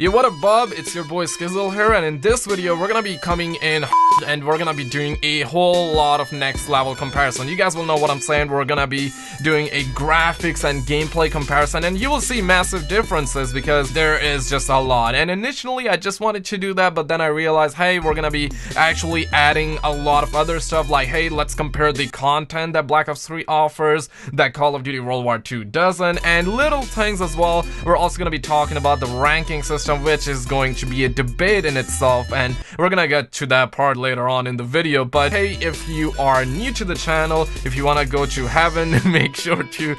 Yo, what up, Bob? It's your boy Skizzle here, and in this video, we're gonna be coming in and we're gonna be doing a whole lot of next level comparison. You guys will know what I'm saying. We're gonna be doing a graphics and gameplay comparison, and you will see massive differences because there is just a lot. And initially, I just wanted to do that, but then I realized, hey, we're gonna be actually adding a lot of other stuff, like, hey, let's compare the content that Black Ops 3 offers that Call of Duty WW2 doesn't, and little things as well. We're also gonna be talking about the ranking system, which is going to be a debate in itself, and we're gonna get to that part later on in the video. But hey, if you are new to the channel, if you want to go to heaven, make sure to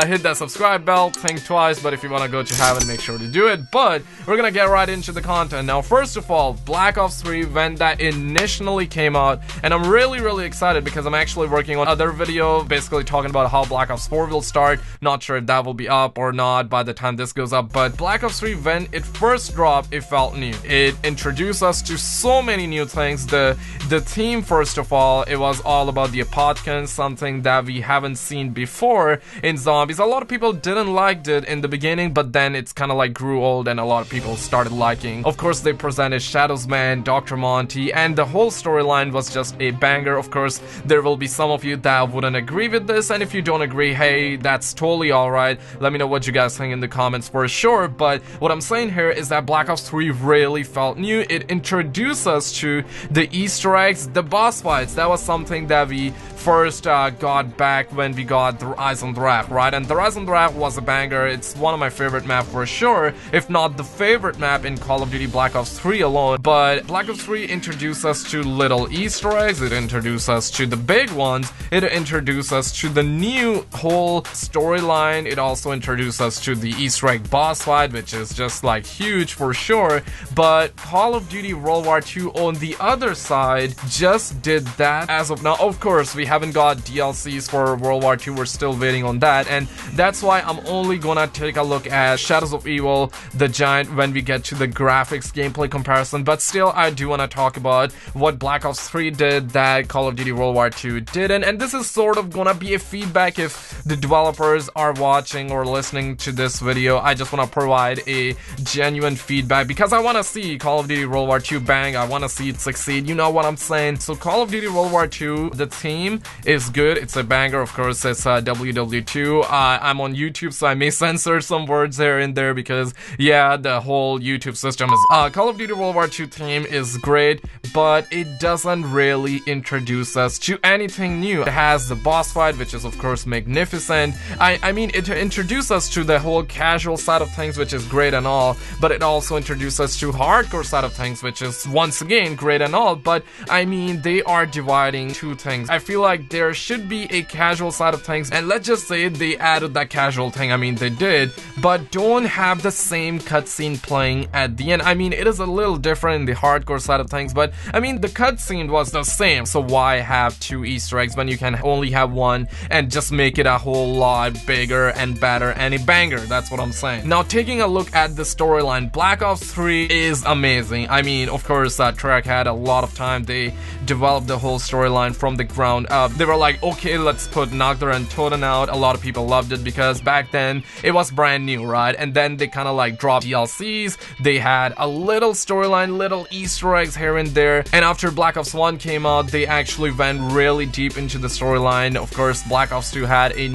hit that subscribe bell, think twice, but if you want to go to heaven, make sure to do it. But we're gonna get right into the content. Now, first of all, Black Ops 3 when that initially came out, and I'm really excited because I'm actually working on other video basically talking about how Black Ops 4 will start. Not sure if that will be up or not by the time this goes up, but Black Ops 3 when it first dropped, it felt new. It introduced us to so many new things. The theme, first of all, it was all about the Apothicons, something that we haven't seen before in zombies. A lot of people didn't like it in the beginning, but then it's kind of like grew old and a lot of people started liking. Of course, they presented Shadows Man, Dr. Monty, and the whole storyline was just a banger. Of course, there will be some of you that wouldn't agree with this, and if you don't agree, hey, that's totally alright. Let me know what you guys think in the comments for sure. But what I'm saying here is that Black Ops 3 really felt new. It introduced us to the Easter eggs, the boss fights. That was something that we first got back when we got the Untitled, right? And the Untitled was a banger. It's one of my favorite maps for sure, if not the favorite map in Call of Duty Black Ops 3 alone. But Black Ops 3 introduced us to little Easter eggs. It introduced us to the big ones. It introduced us to the new whole storyline. It also introduced us to the Easter egg boss fight, which is just like huge for sure. But Call of Duty WW2 on the other side just did that as of now. Of course, we haven't got DLCs for WW2. We're still waiting on that, and that's why I'm only gonna take a look at Shadows of Evil, the Giant, when we get to the graphics gameplay comparison. But still, I do want to talk about what Black Ops 3 did that Call of Duty WW2 didn't, and this is sort of gonna be a feedback if the developers are watching or listening to this video. I just want to provide a genuine feedback because I want to see Call of Duty WW2 bang. I want to see it succeed. You know what I'm saying? So Call of Duty WW2, the theme is good. It's a banger. Of course, it's WW2. I'm on YouTube, so I may censor some words here and there because, yeah, the whole YouTube system is... Call of Duty WW2 theme is great, but it doesn't really introduce us to anything new. It has the boss fight, which is, of course, magnificent. I mean, it introduced us to the whole casual side of things, which is great and all, but it also introduced us to hardcore side of things, which is, once again, great and all. But, I mean, they are dividing two things. I feel like there should be a casual side of things, and let's just say they added that casual thing. I mean, they did, but don't have the same cutscene playing at the end. I mean, it is a little different in the hardcore side of things, but I mean, the cutscene was the same, so why have two Easter eggs when you can only have one and just make it a whole lot bigger and better and a banger? That's what I'm saying. Now, taking a look at the storyline, Black Ops 3 is amazing. I mean, of course, Treyarch had a lot of time. They developed the whole storyline from the ground up. They were like, okay, let's put Noctur and Toten out. A lot of people loved it because back then it was brand new, right? And then they kind of like dropped DLCs. They had a little storyline, little Easter eggs here and there. And after Black Ops 1 came out, they actually went really deep into the storyline. Of course, Black Ops 2 had a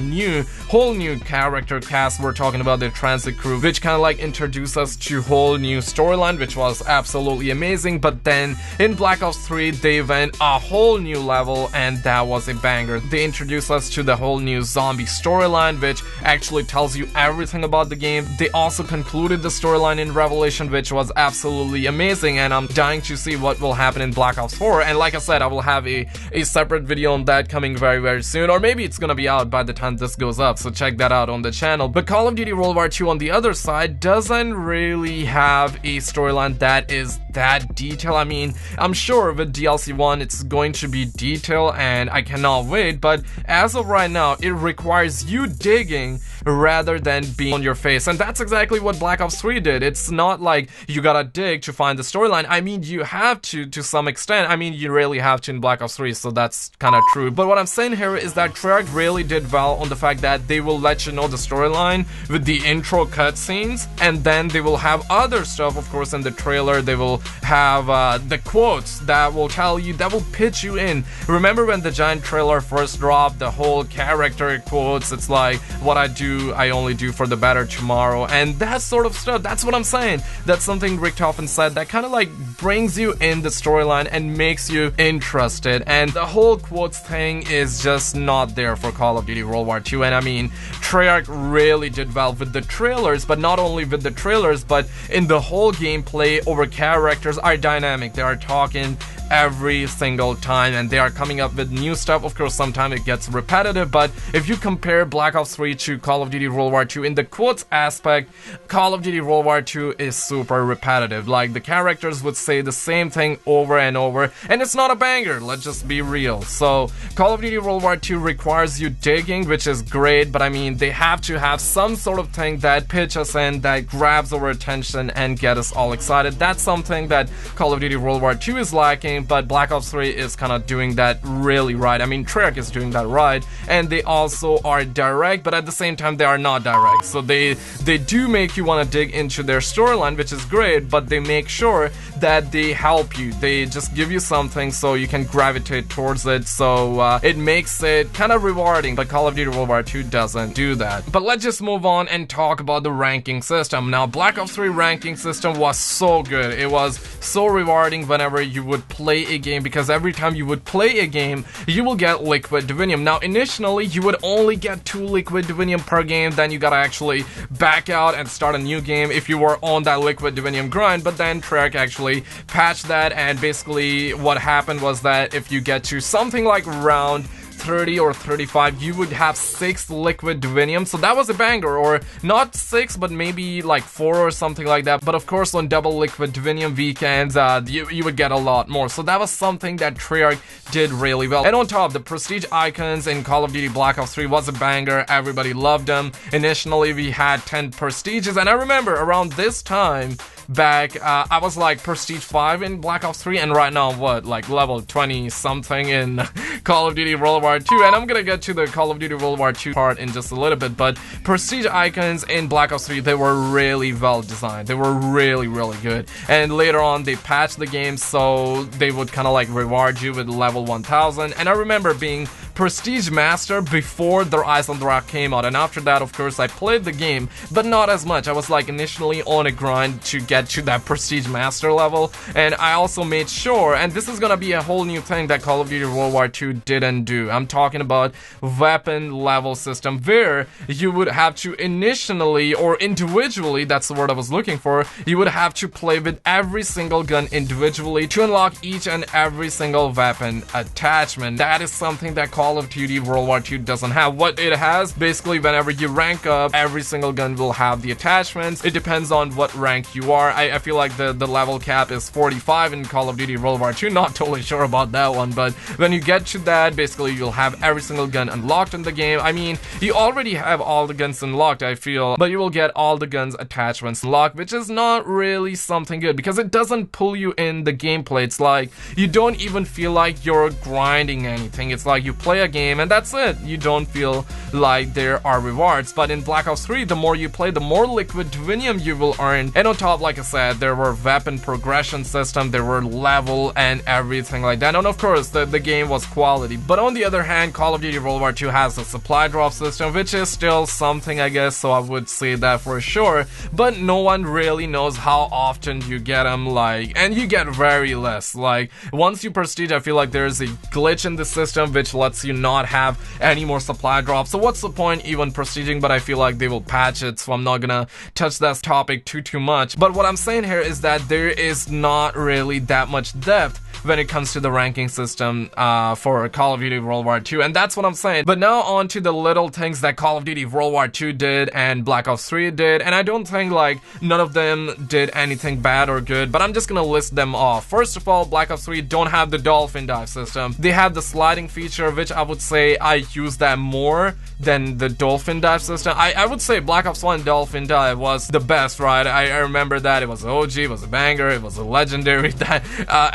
whole new character cast. We're talking about the transit crew, which kind of like introduced us to whole new storyline, which was absolutely amazing. But then in Black Ops 3, they went a whole new level, and that was a banger. They introduced us to the whole new zombie storyline, which actually tells you everything about the game. They also concluded the storyline in Revelation, which was absolutely amazing, and I'm dying to see what will happen in Black Ops 4. And like I said, I will have a separate video on that coming very soon, or maybe it's gonna be out by the time this goes up, so check that out on the channel. But Call of Duty WW2 on the other side doesn't really have a storyline that is that detailed. I mean, I'm sure with DLC 1 it's going to be detailed and I cannot wait, but as of right now it requires you digging rather than being on your face, and that's exactly what Black Ops 3 did. It's not like you gotta dig to find the storyline. I mean, you have to some extent. I mean, you really have to in Black Ops 3, so that's kind of true. But what I'm saying here is that Treyarch really did well on the fact that they will let you know the storyline with the intro cutscenes, and then they will have other stuff, of course, in the trailer. They will have the quotes that will tell you, that will pitch you in. Remember when the giant trailer first dropped, the whole character quotes, it's like, what I do, I only do for the better tomorrow, and that sort of stuff. That's what I'm saying. That's something Richtofen said that kind of like brings you in the storyline and makes you interested, and the whole quotes thing is just not there for Call of Duty World War II. And I mean, Treyarch really did well with the trailers, but not only with the trailers, but in the whole gameplay. Our characters are dynamic, they are talking every single time, and they are coming up with new stuff. Of course, sometimes it gets repetitive, but if you compare Black Ops 3 to Call of Duty World War II in the quotes aspect, Call of Duty World War II is super repetitive. Like, the characters would say the same thing over and over, and it's not a banger, let's just be real. So Call of Duty World War II requires you digging, which is great, but I mean, they have to have some sort of thing that pitch us in, that grabs our attention and get us all excited. That's something that Call of Duty World War II is lacking, but Black Ops 3 is kind of doing that really right. I mean, Treyarch is doing that right, and they also are direct, but at the same time they are not direct. So they do make you want to dig into their storyline, which is great, but they make sure that they help you. They just give you something so you can gravitate towards it, so it makes it kind of rewarding, but Call of Duty World War II doesn't do that. But let's just move on and talk about the ranking system. Now, Black Ops 3 ranking system was so good. It was so rewarding whenever you would play a game, because every time you would play a game, you will get liquid divinium. Now, initially, you would only get 2 liquid divinium per game, then you gotta actually back out and start a new game if you were on that liquid divinium grind, but then Treyarch actually patched that, and basically what happened was that if you get to something like round 30 or 35, you would have 6 liquid divinium, so that was a banger. Or not 6, but maybe like 4 or something like that. But of course, on double liquid divinium weekends, you would get a lot more, so that was something that Treyarch did really well. And on top, the prestige icons in Call of Duty Black Ops 3 was a banger. Everybody loved them. Initially, we had 10 prestiges, and I remember around this time back, I was like prestige 5 in Black Ops 3, and right now, what, like level 20 something in Call of Duty World War II, and I'm gonna get to the Call of Duty World War II part in just a little bit. But prestige icons in Black Ops 3, they were really well designed. They were really good, and later on they patched the game so they would kind of like reward you with level 1000. And I remember being prestige master before the Ice on the Rock came out, and after that, of course, I played the game, but not as much. I was like initially on a grind to get to that prestige master level, and I also made sure, and this is gonna be a whole new thing that Call of Duty World War II didn't do. I'm talking about weapon level system, where you would have to initially, or individually, that's the word I was looking for, you would have to play with every single gun individually to unlock each and every single weapon attachment. That is something that Call of Duty World War II doesn't have. What it has, basically, whenever you rank up, every single gun will have the attachments. It depends on what rank you are. I feel like the level cap is 45 in Call of Duty World War II. Not totally sure about that one, but when you get to that, basically you'll have every single gun unlocked in the game. I mean, you already have all the guns unlocked, I feel, but you will get all the guns attachments unlocked, which is not really something good, because it doesn't pull you in the gameplay. It's like you don't even feel like you're grinding anything. It's like you play a game and that's it. You don't feel like there are rewards. But in Black Ops 3, the more you play, the more liquid divinium you will earn. And on top, like I said, there were weapon progression system, there were level and everything like that. And of course, the game was quality. But on the other hand, Call of Duty World War II has a supply drop system, which is still something, I guess, so I would say that for sure. But no one really knows how often you get them, like, and you get very less. Like, once you prestige, I feel like there's a glitch in the system which lets lets you not have any more supply drops. So what's the point even prestiging? But I feel like they will patch it, so I'm not gonna touch that topic too much. But what I'm saying here is that there is not really that much depth when it comes to the ranking system for Call of Duty World War II, and that's what I'm saying. But now on to the little things that Call of Duty World War II did and Black Ops 3 did, and I don't think like none of them did anything bad or good, but I'm just gonna list them off. First of all, Black Ops 3 don't have the dolphin dive system. They have the sliding feature, which I would say I use that more than the dolphin dive system. I would say Black Ops 1 dolphin dive was the best, right? I remember that. It was an OG, it was a banger, it was a legendary, that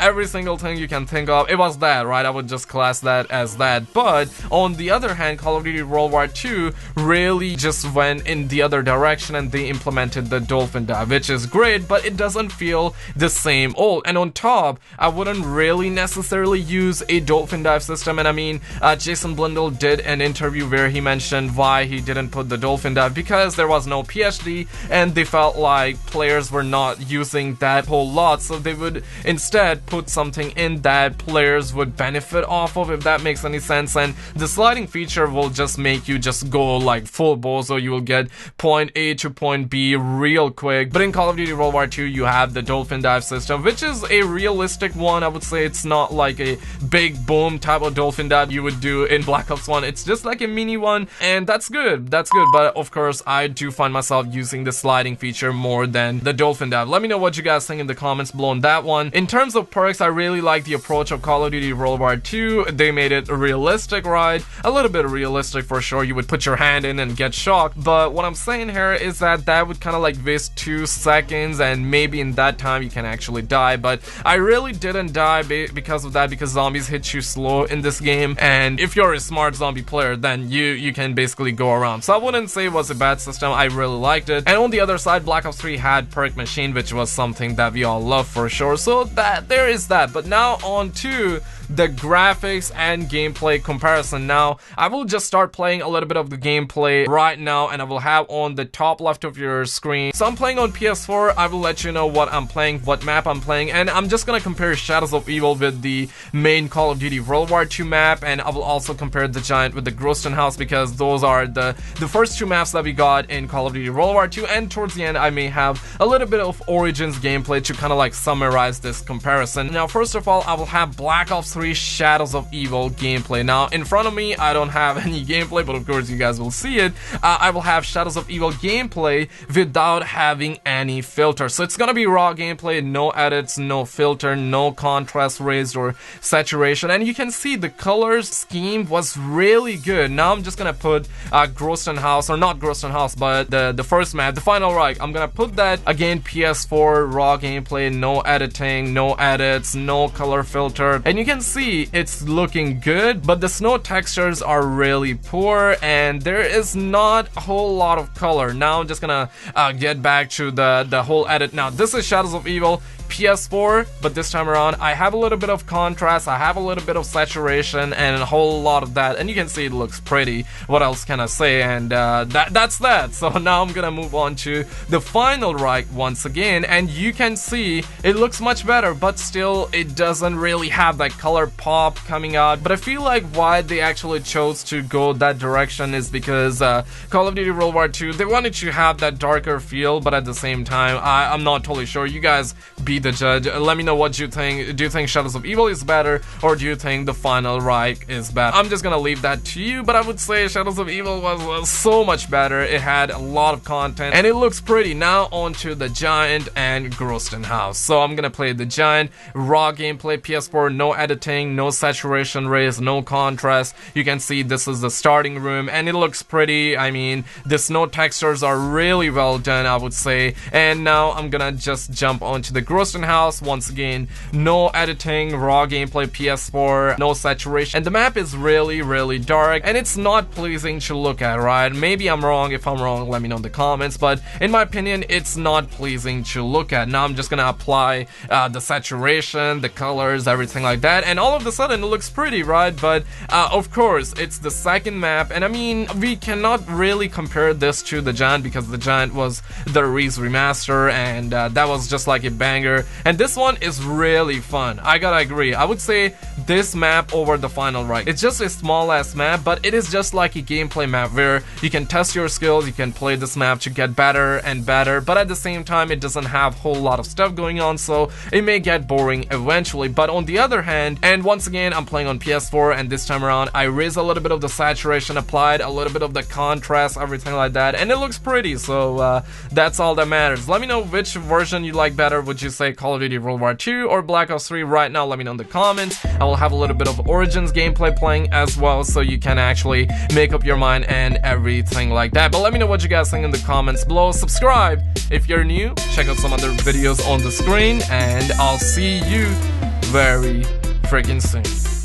every single thing you can think of, it was that, right? I would just class that as that. But on the other hand, Call of Duty World War II really just went in the other direction and they implemented the dolphin dive, which is great, but it doesn't feel the same old. And on top, I wouldn't really necessarily use a dolphin dive system. And I mean, Jason Blundell did an interview where he mentioned why he didn't put the dolphin dive, because there was no PhD and they felt like players were not using that whole lot, so they would instead put something in that players would benefit off of, if that makes any sense. And the sliding feature will just make you just go like full bozo. You will get point A to point B real quick. But in Call of Duty World War II, you have the dolphin dive system, which is a realistic one. I would say it's not like a big boom type of dolphin dive you would do in Black Ops 1. It's just like a mini one, and that's good. That's good. But of course, I do find myself using the sliding feature more than the dolphin dive. Let me know what you guys think in the comments below on that one. In terms of perks, I really like the approach of Call of Duty World War II. They made it realistic, right? A little bit realistic for sure. You would put your hand in and get shocked. But what I'm saying here is that that would kind of like waste 2 seconds, and maybe in that time you can actually die. But I really didn't die because of that, because zombies hit you slow in this game, and if you're a smart zombie player, then you can basically go around. So I wouldn't say it was a bad system. I really liked it. And on the other side, Black Ops 3 had perk machine, which was something that we all love for sure. So that there is that. But now on to the graphics and gameplay comparison. Now I will just start playing a little bit of the gameplay right now, and I will have on the top left of your screen. So I'm playing on PS4. I will let you know what I'm playing, what map I'm playing, and I'm just gonna compare Shadows of Evil with the main Call of Duty World War II map, and I will also compare the Giant with the Groston House, because those are the first 2 maps that we got in Call of Duty World War II. And towards the end I may have a little bit of Origins gameplay to kind of like summarize this comparison. Now first of all, I will have Black Ops 3 Shadows of Evil gameplay. Now in front of me I don't have any gameplay, but of course you guys will see it. I will have Shadows of Evil gameplay without having any filter, so it's gonna be raw gameplay, no edits, no filter, no contrast raised or saturation, and you can see the colors scheme was really good. Now I'm just gonna put Groston House, or not Groston House, but the first map, the Final Reich. I'm gonna put that again, PS4 raw gameplay, no editing, no edits, no color filter, and you can see it's looking good, but the snow textures are really poor and there is not a whole lot of color. Now I'm just gonna get back to the whole edit. Now this is Shadows of Evil PS4, but this time around I have a little bit of contrast, I have a little bit of saturation, and a whole lot of that, and you can see it looks pretty. What else can I say? And that's that. So now I'm gonna move on to the Final Reich once again, and you can see it looks much better, but still it doesn't really have that color pop coming out. But I feel like why they actually chose to go that direction is because Call of Duty World War II, they wanted to have that darker feel, but at the same time I'm not totally sure. You guys be the judge. Let me know what you think. Do you think Shadows of Evil is better, or do you think the Final Reich is better? I'm just gonna leave that to you, but I would say Shadows of Evil was so much better. It had a lot of content and it looks pretty. Now on to the Giant and Groston House. So I'm gonna play the Giant, raw gameplay, PS4, no editing, no saturation raise, no contrast. You can see this is the starting room and it looks pretty. I mean, the snow textures are really well done, I would say. And now I'm gonna just jump onto the Groston House. Once again, no editing, raw gameplay, PS4, no saturation, and the map is really dark and it's not pleasing to look at, right? Maybe I'm wrong. If I'm wrong, let me know in the comments, but in my opinion it's not pleasing to look at. Now I'm just gonna apply the saturation, the colors, everything like that, and all of a sudden it looks pretty, right? But of course it's the second map, and I mean we cannot really compare this to the Giant because the Giant was the Reese remaster, and that was just like a banger. here, and this one is really fun. I gotta agree. I would say this map over the final right. It's just a small ass map, but it is just like a gameplay map where you can test your skills, you can play this map to get better and better, but at the same time it doesn't have a whole lot of stuff going on, so it may get boring eventually. But on the other hand, and once again I'm playing on PS4, and this time around I raised a little bit of the saturation, applied a little bit of the contrast, everything like that, and it looks pretty, so that's all that matters. Let me know which version you like better. Would you say Call of Duty World War 2 or Black Ops 3 right now? Let me know in the comments. I will have a little bit of Origins gameplay playing as well, so you can actually make up your mind and everything like that. But let me know what you guys think in the comments below. Subscribe if you're new, check out some other videos on the screen, and I'll see you very freaking soon.